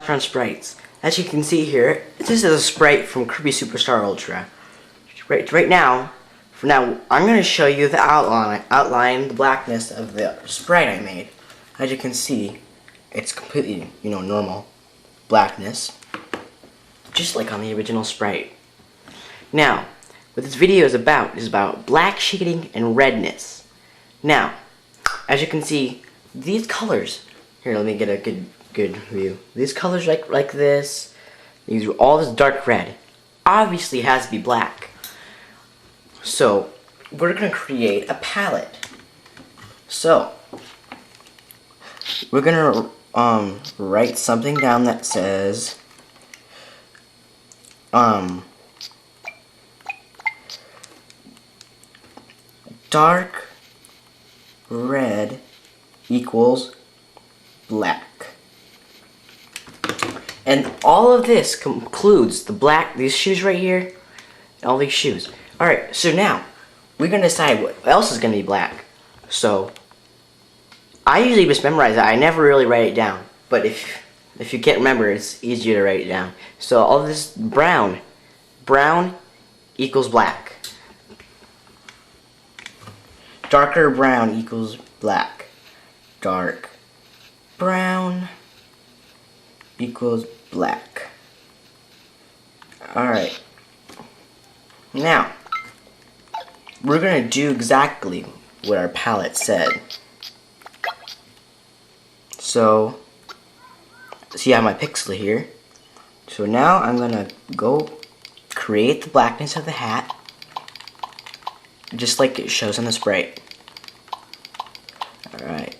on sprites. As you can see here, this is a sprite from Kirby Superstar Ultra. Right now, I'm going to show you the outline, the blackness of the sprite I made. As you can see, it's completely, normal blackness, just like on the original sprite. Now, what this video is about black shading and redness. Now, as you can see, these colors. Here, let me get a good view. These colors like this. These are all this dark red. Obviously, it has to be black. So, we're gonna create a palette. So, we're gonna write something down that says dark red equals black. And all of this concludes these shoes right here, all these shoes. Alright, so now, we're going to decide what else is going to be black. So, I usually just memorize it. I never really write it down. But if you can't remember, it's easier to write it down. So, all this brown equals black. Darker brown equals black. Dark brown equals black. Alright. Now, we're going to do exactly what our palette said. So, see I have my pixel here. So now I'm going to go create the blackness of the hat, just like it shows on the sprite. Alright.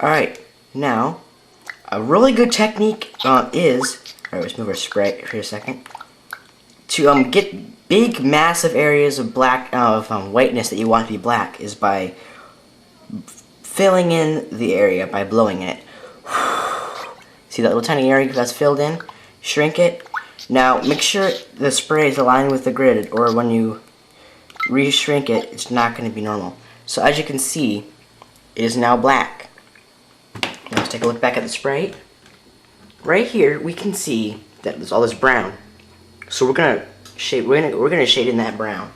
Alright, now, a really good technique is, alright, let's move our sprite for a second, to get big, massive areas of whiteness that you want to be black is by filling in the area, by blowing it. See that little tiny area that's filled in? Shrink it. Now, make sure the spray is aligned with the grid, or when you re-shrink it, it's not going to be normal. So as you can see, it is now black. Now let's take a look back at the sprite. Right here, we can see that there's all this brown. So we're gonna shade in that brown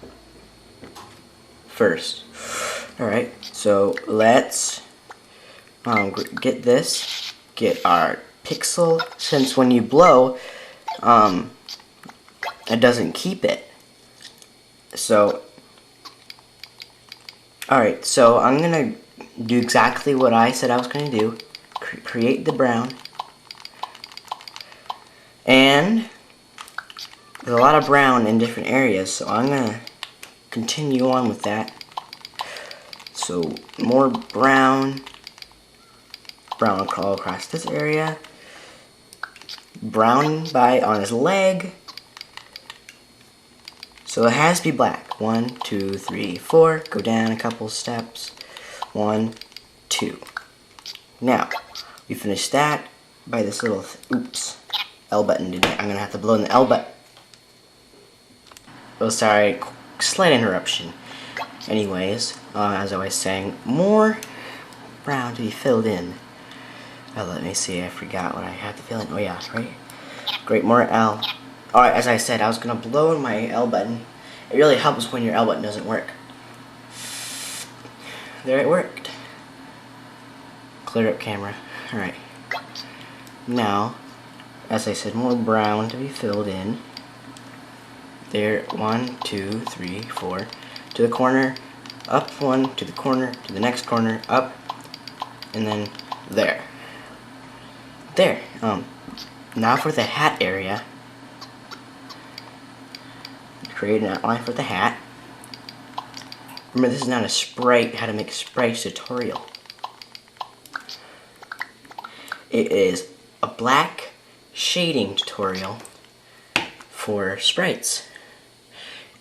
first. All right. So let's get our pixel. Since when you blow, it doesn't keep it. So, all right. So I'm gonna do exactly what I said I was gonna do. Create the brown. And there's a lot of brown in different areas, so I'm gonna continue on with that. So more brown all across this area. Brown on his leg. So it has to be black. 1, 2, 3, 4. Go down a couple steps. 1, 2. Now we finish that by this little L button today. I'm gonna have to blow in the L button. Oh, sorry, slight interruption. Anyways, as I was saying, more brown to be filled in. Let me see, I forgot what I had to fill in. Oh yeah, right? Great, more L. Alright, as I said, I was gonna blow in my L button. It really helps when your L button doesn't work. There, it worked. Clear up camera. Alright. Now, as I said, more brown to be filled in. There, 1, 2, 3, 4. To the corner, up 1, to the corner, to the next corner, up, and then there. There. Now for the hat area. Create an outline for the hat. Remember, this is not a sprite, how to make sprites tutorial. It is a black shading tutorial for sprites.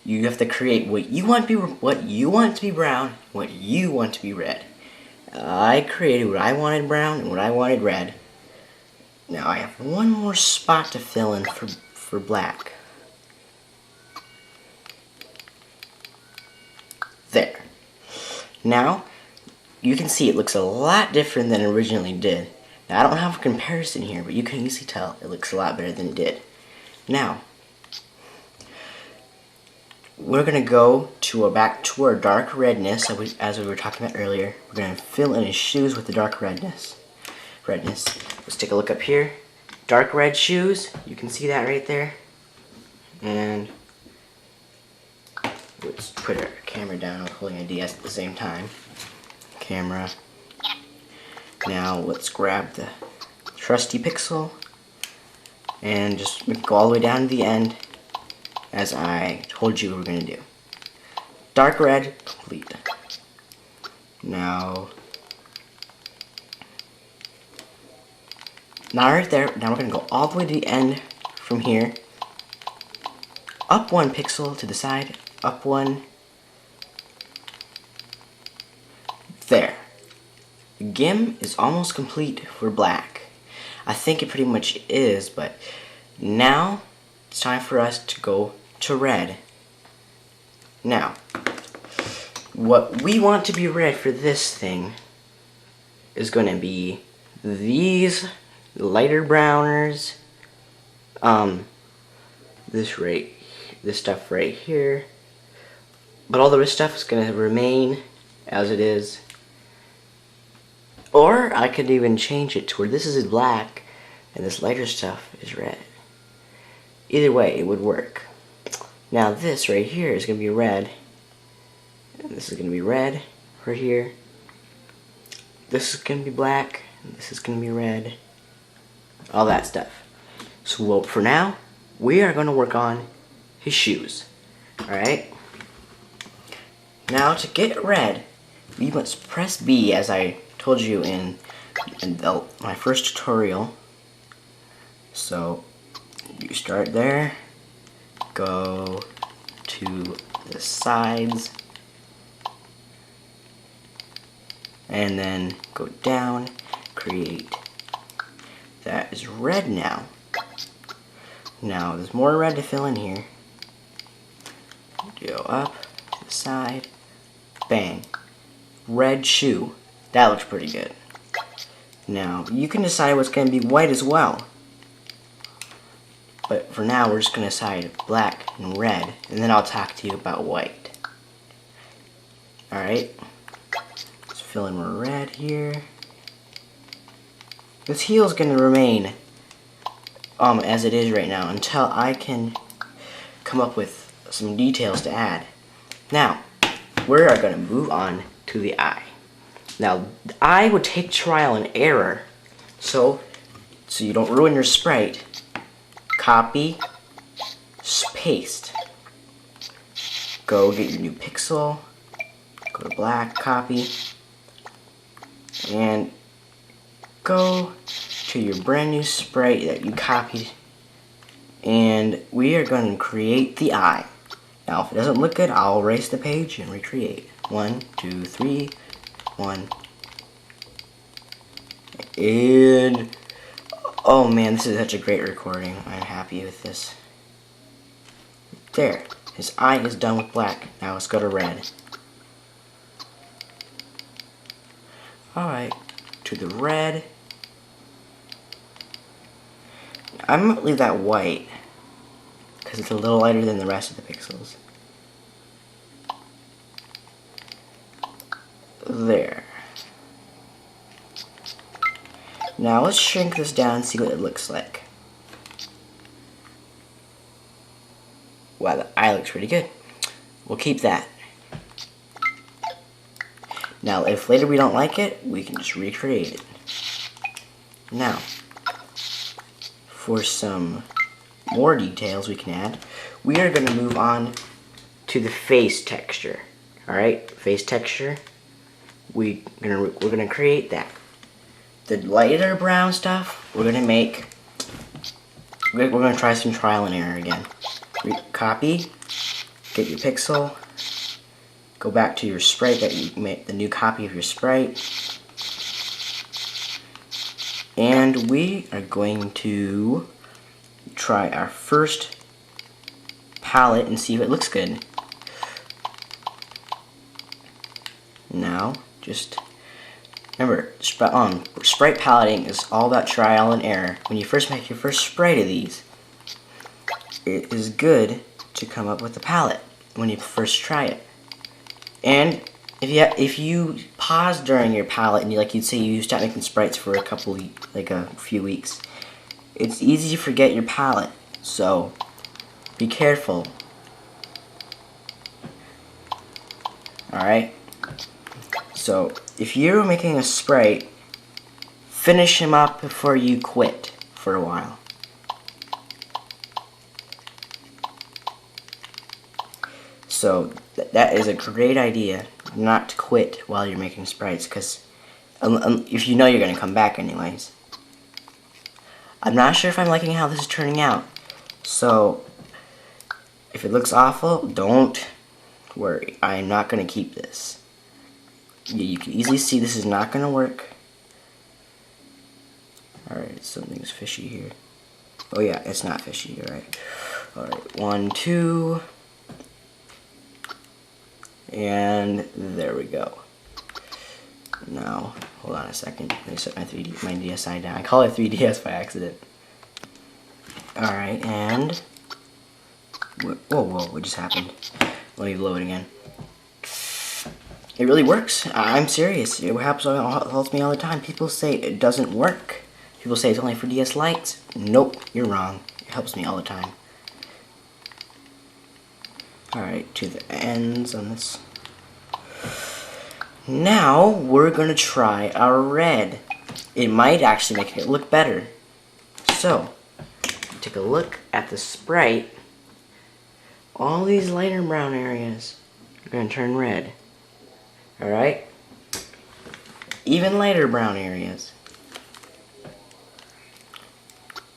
You have to create what you want to be brown, what you want to be red. I created what I wanted brown and what I wanted red. Now I have one more spot to fill in for black. There. Now, you can see it looks a lot different than it originally did. Now, I don't have a comparison here, but you can easily tell it looks a lot better than it did. Now, we're going to go back to our dark redness, as we were talking about earlier. We're going to fill in his shoes with the dark redness. Let's take a look up here. Dark red shoes, you can see that right there. And let's put our camera down. I'm holding a DS at the same time. Camera. Now let's grab the trusty pixel and just go all the way down to the end, as I told you we were going to do. Dark red, complete. Now right there, now we're going to go all the way to the end from here. Up one pixel to the side, up one. There. The gim is almost complete for black. I think it pretty much is, but now it's time for us to go to red. Now, what we want to be red for this thing is going to be these lighter browners, this stuff right here, but all the rest stuff is going to remain as it is. Or I could even change it to where this is black and this lighter stuff is red. Either way, it would work. Now this right here is going to be red, and this is going to be red right here. This is going to be black, and this is going to be red. All that stuff. So well, for now, we are going to work on his shoes. Alright? Now to get red, we must press B, as I told you in my first tutorial. So you start there, go to the sides, and then go down, create. That is red now. Now there's more red to fill in here. Go up to the side, bang, red shoe. That looks pretty good. Now you can decide what's going to be white as well, but for now we're just going to decide black and red, and then I'll talk to you about white. Alright, let's fill in more red here. This heel is going to remain as it is right now until I can come up with some details to add. Now, we are going to move on to the eye. Now, the eye would take trial and error, so you don't ruin your sprite. Copy, paste. Go get your new pixel, go to black, copy, and go to your brand new sprite that you copied, and we are going to create the eye. Now if it doesn't look good, I'll erase the page and recreate. 1, 2, 3, 1. And oh man, this is such a great recording. I'm happy with this. There, his eye is done with black. Now let's go to red. Alright, to the red. I'm going to leave that white because it's a little lighter than the rest of the pixels. There. Now let's shrink this down and see what it looks like. Wow, the eye looks pretty good. We'll keep that. Now, if later we don't like it, we can just recreate it. Now, for some more details we can add, we are going to move on to the face texture. Alright, face texture. We're gonna create that. The lighter brown stuff, we're gonna try some trial and error again. Copy, get your pixel, go back to your sprite that you made, the new copy of your sprite, and we are going to try our first palette and see if it looks good. Now, just Remember, Sprite paletting is all about trial and error. When you first make your first Sprite of these, it is good to come up with a palette when you first try it. And if you pause during your palette and you'd say you start making sprites for a few weeks, it's easy to forget your palette. So be careful. Alright? So if you're making a sprite, finish him up before you quit for a while. So that is a great idea, not to quit while you're making sprites, because if you know you're going to come back anyways. I'm not sure if I'm liking how this is turning out, so if it looks awful, don't worry. I'm not going to keep this. You can easily see this is not going to work. Alright, something's fishy here. Oh yeah, it's not fishy, you're right. Alright, 1, 2... and there we go. Now, hold on a second. Let me set my DSi down. I call it 3DS by accident. Alright, and... whoa, what just happened? Let me load again. It really works. I'm serious. It helps me all the time. People say it doesn't work. People say it's only for DS Lites. Nope, you're wrong. It helps me all the time. Alright, to the ends on this. Now, we're going to try our red. It might actually make it look better. So, take a look at the Sprite. All these lighter brown areas are going to turn red. Alright? Even lighter brown areas.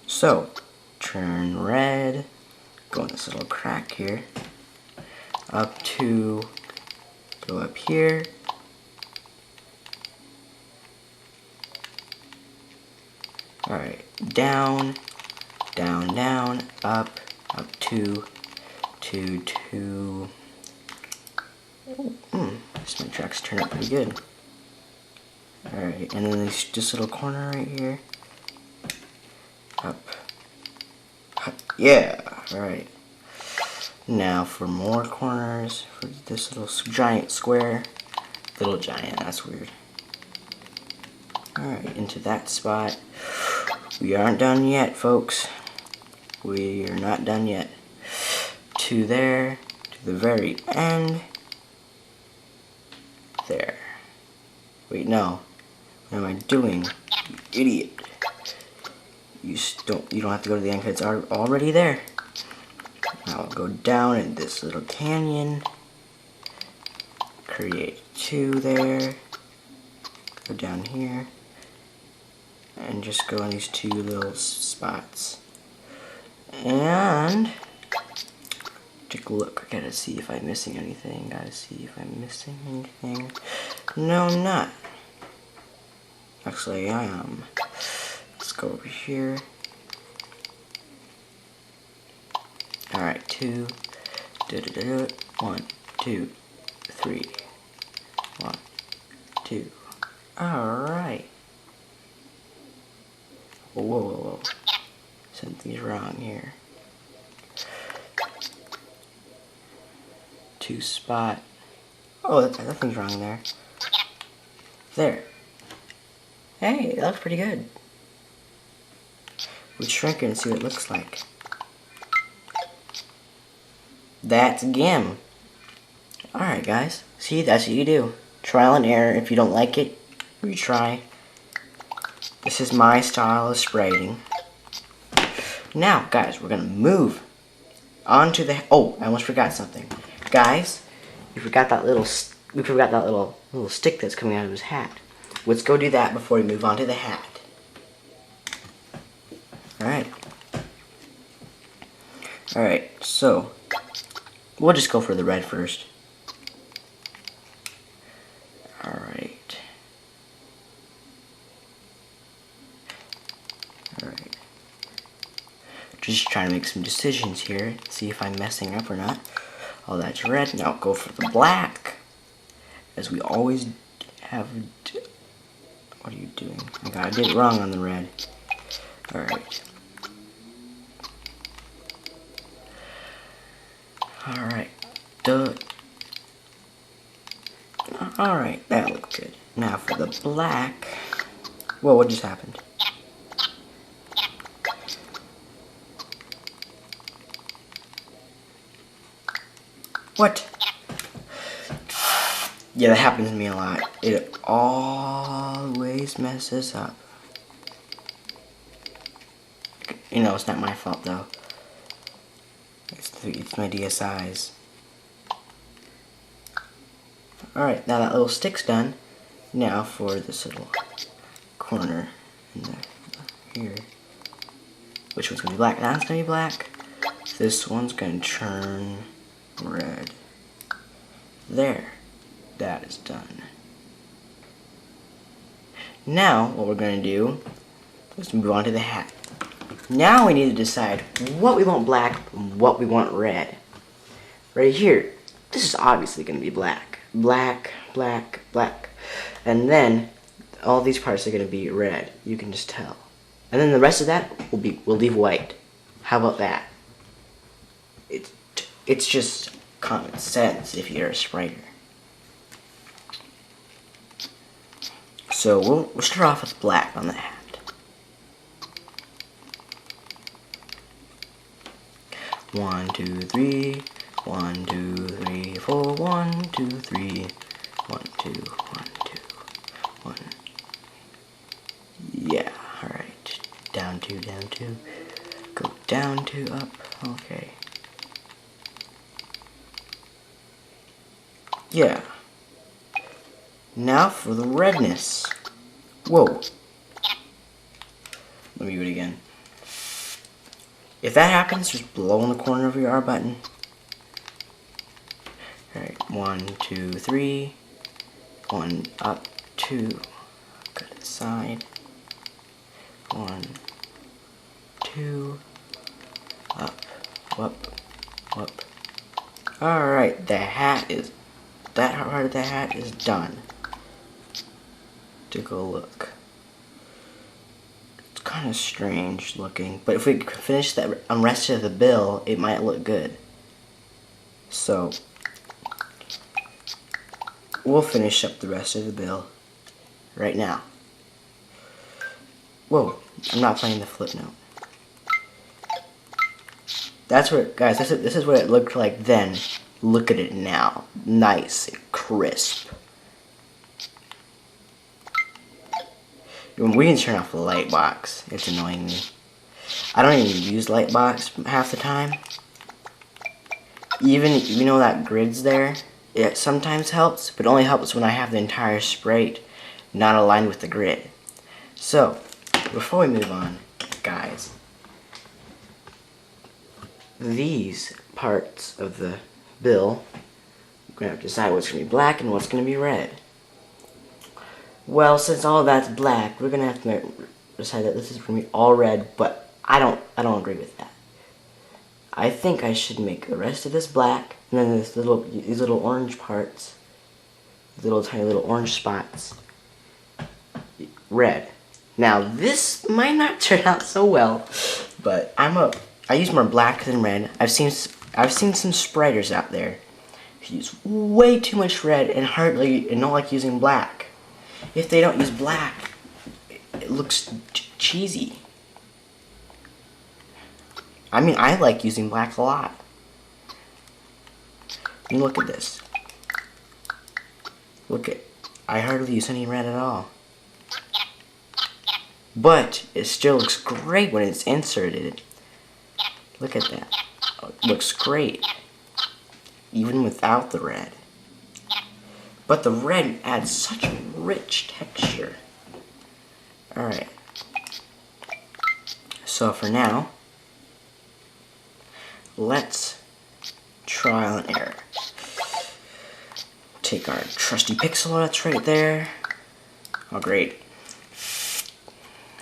So, turn red. Go in this little crack here. Up to, go up here. Alright, down, down, down, up to, this my tracks turn out pretty good. Alright, and then this little corner right here. Up. Yeah, alright. Now for more corners, for this little giant square. Little giant, that's weird. Alright, into that spot. We aren't done yet, folks. We are not done yet. To there, to the very end. There. Wait, no. What am I doing? You idiot. You don't have to go to the end because it's already there. Now I'll go down in this little canyon. Create 2 there. Go down here. And just go in these 2 little spots. And take a look. I gotta see if I'm missing anything. No, I'm not. Actually, I am. Let's go over here. Alright, 2. 1, 2, 3. 1, 2. Alright. Whoa. Something's wrong here. 2 spot. Oh, nothing's wrong there. There. Hey, that looks pretty good. We'll shrink it and see what it looks like. That's GIM. Alright guys, see, that's what you do. Trial and error. If you don't like it, retry. This is my style of spriting. Now, guys, we're gonna move on to the... Oh, I almost forgot something. Guys, we forgot that little stick that's coming out of his hat. Let's go do that before we move on to the hat. Alright, so we'll just go for the red first. Alright. Just trying to make some decisions here, see if I'm messing up or not. Oh, that's red. Now go for the black, as we always have. What are you doing? Oh my god, I did it wrong on the red. Alright. Alright. Alright, that looked good. Now for the black. Whoa, what just happened? What? Yeah, that happens to me a lot. It always messes up. You know, it's not my fault though. It's my DSI's. Alright, now that little stick's done. Now for this little corner in there, here. Which one's gonna be black? That's gonna be black. This one's gonna turn red. There. That is done. Now, what we're gonna do is move on to the hat. Now we need to decide what we want black and what we want red. Right here, this is obviously gonna be black. Black, black, black. And then all these parts are gonna be red. You can just tell. And then the rest of that we'll leave white. How about that? It's just common sense if you're a spriter. So we'll start off with black on the hat. 1, 2, 3. 1, 2, 3, 4. 1, 2, 3. 1, 2, 1, 2, 1. Yeah, alright. Down 2, down 2. Go down 2, up. Okay. Yeah. Now for the redness. Whoa. Let me do it again. If that happens, just blow on the corner of your R button. Alright, 1, 2, 3. 1 up, 2. Go to the side. 1, 2. Up, whoop, whoop. Alright, that part of the hat is done. Take a look. It's kind of strange looking, but if we finish that on rest of the bill, it might look good. So we'll finish up the rest of the bill right now. Whoa, I'm not playing the Flipnote. That's where, guys, this is what it looked like then. Look at it now. Nice and crisp. We can turn off the light box. It's annoying me. I don't even use light box half the time. Even though that grid's there, it sometimes helps, but only helps when I have the entire sprite not aligned with the grid. So, before we move on, guys, these parts of the bill, we're going to have to decide what's going to be black and what's going to be red. Well, since all of that's black, we're going to have to decide that this is going to be all red, but I don't agree with that. I think I should make the rest of this black, and then these little orange parts, tiny little orange spots, red. Now, this might not turn out so well, but I use more black than red. I've seen some spriters out there who use way too much red and don't like using black. If they don't use black, it looks cheesy. I mean, I like using black a lot. I mean, look at this. I hardly use any red at all. But it still looks great when it's inserted. Look at that. It looks great. Even without the red. But the red adds such a rich texture. Alright. So for now, let's trial and error. Take our trusty pixel that's right there. Oh great.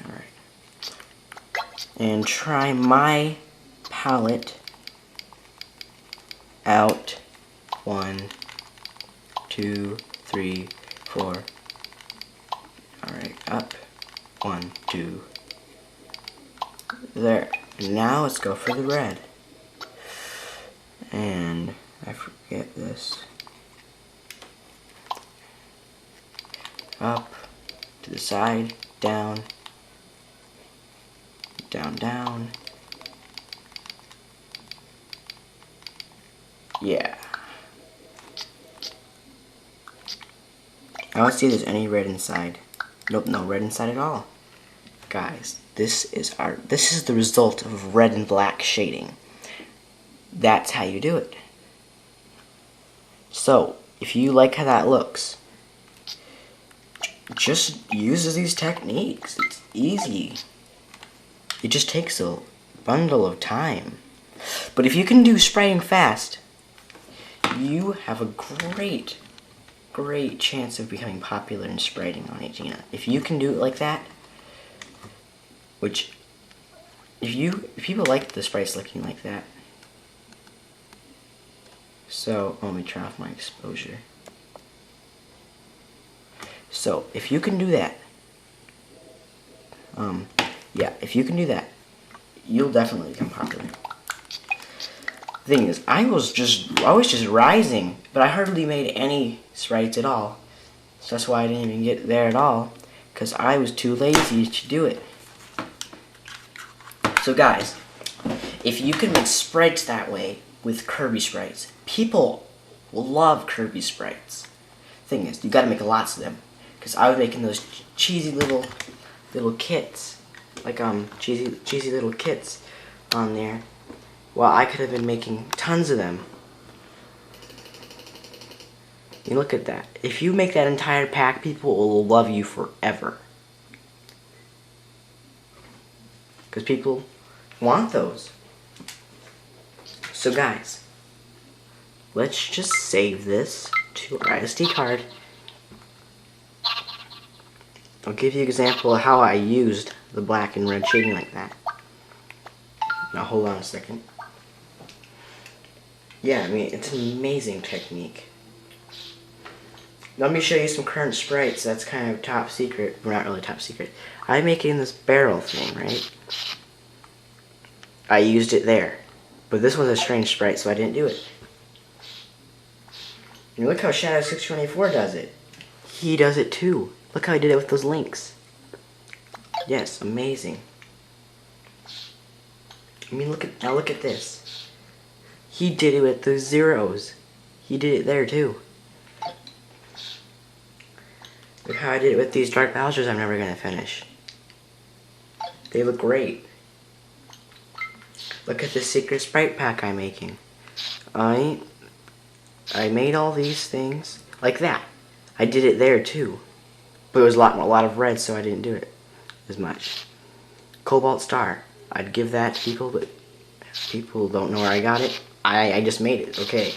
Alright. And try my palette out. 1, 2, 3, 4. Alright, 1, 2. There. Now let's go for the red. And I forget this. Up, to the side, down, down, down. Yeah. Now let's see if there's any red inside. Nope, no red inside at all. Guys, this is the result of red and black shading. That's how you do it. So, if you like how that looks, just use these techniques. It's easy. It just takes a bundle of time. But if you can do spriting fast, you have a great chance of becoming popular in spriting on Athena. If you can do it like that, which, if people like the sprites looking like that. So, let me turn off my exposure. So, if you can do that, yeah, if you can do that, you'll definitely become popular. The thing is, I was just rising, but I hardly made any sprites at all. So that's why I didn't even get there at all, because I was too lazy to do it. So guys, if you can make sprites that way with Kirby sprites, people will love Kirby sprites. Thing is, you gotta make lots of them, because I was making those cheesy little kits, like cheesy little kits on there. Well, I could have been making tons of them. You look at that. If you make that entire pack, people will love you forever. Because people want those. So guys, let's just save this to our SD card. I'll give you an example of how I used the black and red shading like that. Now hold on a second. Yeah, I mean, it's an amazing technique. Let me show you some current sprites. That's kind of top secret. Well, not really top secret. I'm making this barrel thing, right? I used it there. But this was a strange sprite, so I didn't do it. And look how Shadow624 does it. He does it too. Look how I did it with those links. Yes, amazing. I mean, look at this. He did it with those zeros. He did it there too. Look how I did it with these dark Bowsers I'm never gonna finish. They look great. Look at this secret sprite pack I'm making. I made all these things like that. I did it there too. But it was a lot of red, so I didn't do it as much. Cobalt Star. I'd give that to people, but people don't know where I got it. I just made it, okay.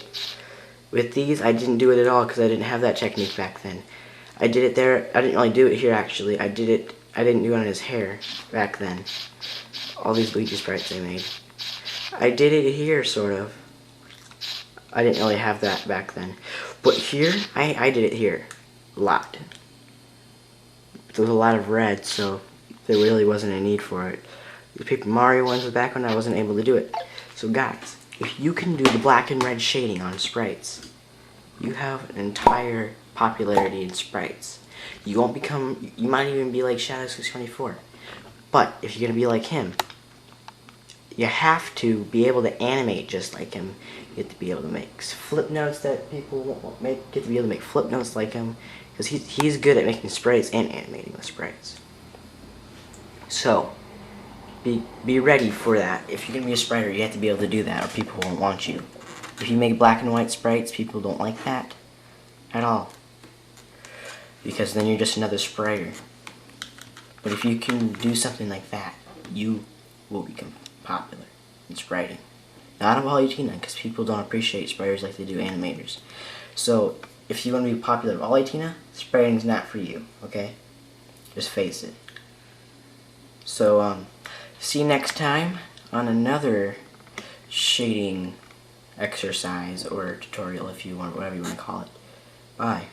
With these, I didn't do it at all because I didn't have that technique back then. I did it there. I didn't really do it here, actually. I didn't do it on his hair back then. All these Luigi sprites I made. I did it here, sort of. I didn't really have that back then. But here, I did it here. A lot. There was a lot of red, so there really wasn't a need for it. The Paper Mario ones was back when I wasn't able to do it. So guys, if you can do the black and red shading on sprites, you have an entire popularity in sprites. You won't become, you might even be like Shadow624. But if you're going to be like him, you have to be able to animate just like him. You have to be able to make flip notes that people won't make. You have to be able to make flip notes like him. Because he's good at making sprites and animating the sprites. So, be ready for that. If you're going to be a spriter, you have to be able to do that or people won't want you. If you make black and white sprites, people don't like that at all. Because then you're just another spriter. But if you can do something like that, you will become popular in spriting. Not of all Athena, because people don't appreciate spriters like they do animators. So, if you want to be popular of all Athena, spriting's not for you, okay? Just face it. So, see you next time on another shading exercise or tutorial, if you want, whatever you want to call it. Bye.